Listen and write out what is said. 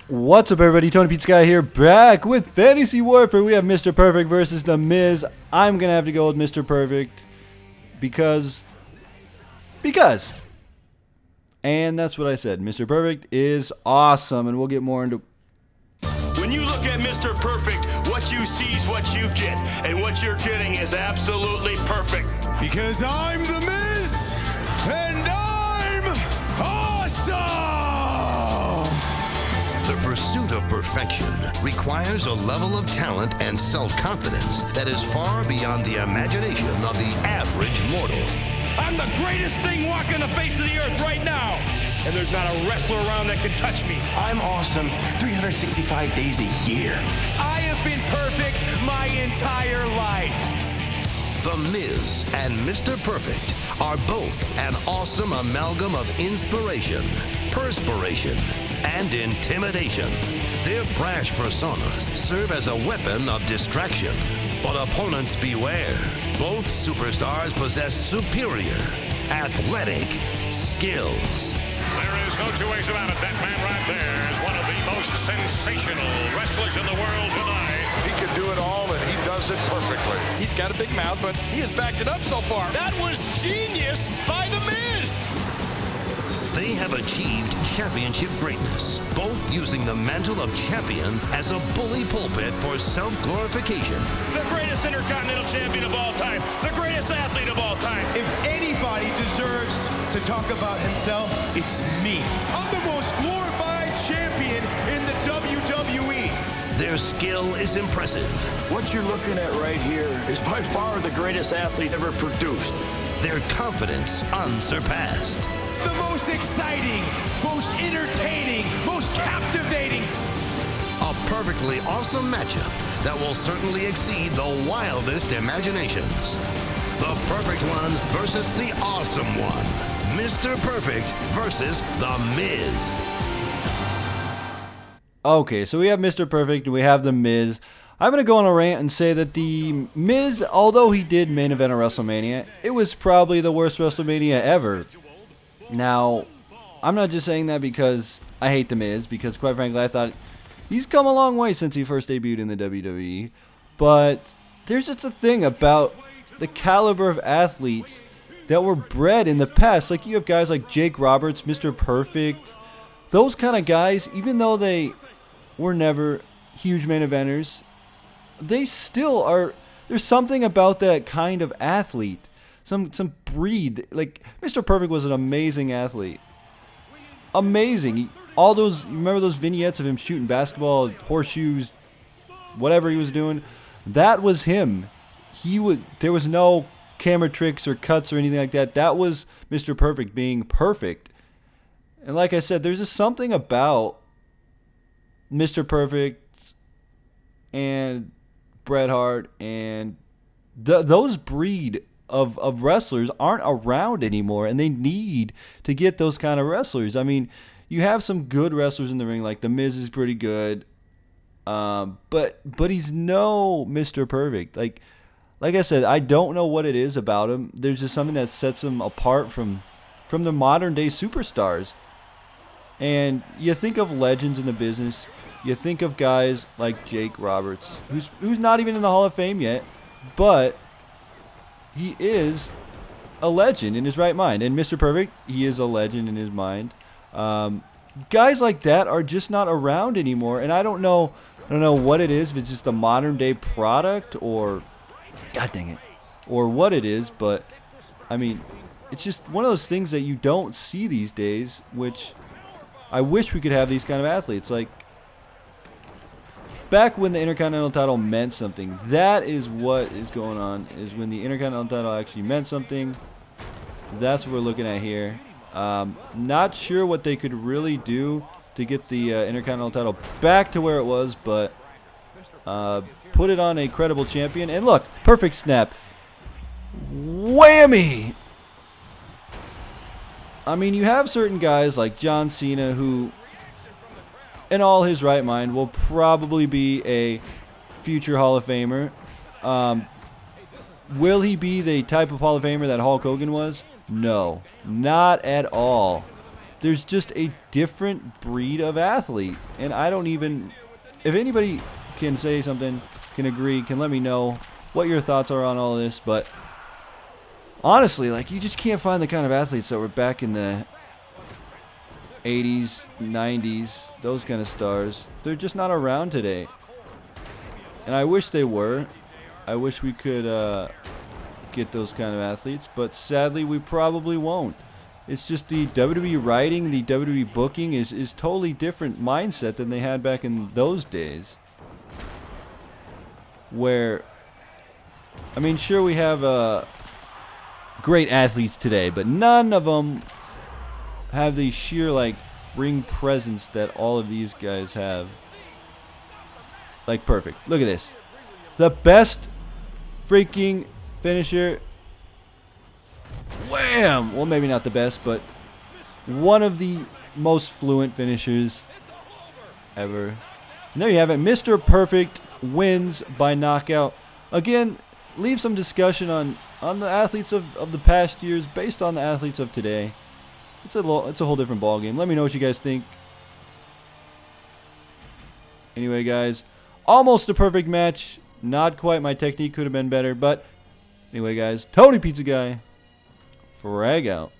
What's up, everybody? TonyPizzaGuy here, back with Fantasy Warfare. We have Mr. Perfect versus The Miz. I'm gonna have to go with Mr. Perfect because, and that's what I said. Mr. Perfect is awesome, and we'll get more into. When you look at Mr. Perfect, what you see is what you get, and what you're getting is absolutely perfect. Because I'm The Miz, and I'm awesome! The pursuit of perfection requires a level of talent and self-confidence that is far beyond the imagination of the average mortal. I'm the greatest thing walking the face of the earth right now, and there's not a wrestler around that can touch me. I'm awesome 365 days a year. I have been perfect my entire life. The Miz and Mr. Perfect are both an awesome amalgam of inspiration, perspiration, and intimidation. Their brash personas serve as a weapon of distraction. But opponents beware. Both superstars possess superior athletic skills. There is no two ways about it. That man right there is one of the most sensational wrestlers in the world tonight. He can do it all, and he does it perfectly. He's got a big mouth, but he has backed it up so far. That was genius by The Miz. They have achieved championship greatness, both using the mantle of champion as a bully pulpit for self-glorification. The greatest Intercontinental champion of all time. The greatest athlete of all time. If anybody deserves to talk about himself, it's me. I'm the most glorified champion in the WWE. Their skill is impressive. What you're looking at right here is by far the greatest athlete ever produced. Their confidence unsurpassed. The most exciting, most entertaining, most captivating. A perfectly awesome matchup that will certainly exceed the wildest imaginations. The perfect one versus the awesome one. Mr. Perfect versus The Miz. Okay, so we have Mr. Perfect and we have The Miz. I'm going to go on a rant and say that The Miz, although he did main event at WrestleMania, it was probably the worst WrestleMania ever. Now, I'm not just saying that because I hate The Miz, because quite frankly I thought he's come a long way since he first debuted in the WWE. But there's just a thing about the caliber of athletes that were bred in the past. Like, you have guys like Jake Roberts, Mr. Perfect, those kind of guys, even though they were never huge main eventers, they still are. There's something about that kind of athlete, some breed. Like, Mr. Perfect was an amazing athlete, amazing. All those, you remember those vignettes of him shooting basketball, horseshoes, whatever he was doing? That was him. There was no camera tricks or cuts or anything like that. That was Mr. Perfect being perfect. And like I said, there's just something about Mr. Perfect and Bret Hart and those breed of wrestlers aren't around anymore, and they need to get those kind of wrestlers. I mean, you have some good wrestlers in the ring, like The Miz is pretty good, but he's no Mr. Perfect. Like I said, I don't know what it is about him. There's just something that sets him apart from the modern day superstars. And you think of legends in the business. You think of guys like Jake Roberts, who's not even in the Hall of Fame yet, but he is a legend in his right mind. And Mr. Perfect, he is a legend in his mind. Guys like that are just not around anymore, and I don't know what it is. If it's just a modern day product, or God dang it, or what it is. But I mean, it's just one of those things that you don't see these days, which I wish we could have these kind of athletes. Like, back when the Intercontinental title meant something, that is what is going on, is when the Intercontinental title actually meant something. That's what we're looking at here. Not sure what they could really do to get the Intercontinental title back to where it was, but put it on a credible champion. And look, perfect snap. Whammy! I mean, you have certain guys like John Cena who, in all his right mind, will probably be a future Hall of Famer. Will he be the type of Hall of Famer that Hulk Hogan was? No, not at all. there's just a different breed of athlete. And I don't even, if anybody can say something, can agree, can let me know what your thoughts are on all of this. But honestly, like, you just can't find the kind of athletes that were back in the 80s, 90s, those kind of stars. They're just not around today. And I wish they were. I wish we could get those kind of athletes, but sadly we probably won't. It's just the WWE writing, the WWE booking is totally different mindset than they had back in those days. Where, I mean, sure, we have great athletes today, but none of them have the sheer, like, ring presence that all of these guys have. Like, perfect. Look at this. The best freaking finisher. Wham! Well, maybe not the best, but one of the most fluent finishers ever. And there you have it. Mr. Perfect wins by knockout. Again, leave some discussion on the athletes of the past years based on the athletes of today. It's a whole different ballgame. Let me know what you guys think. Anyway, guys, almost a perfect match. Not quite. My technique could have been better, but anyway, guys, TonyPizzaGuy, frag out.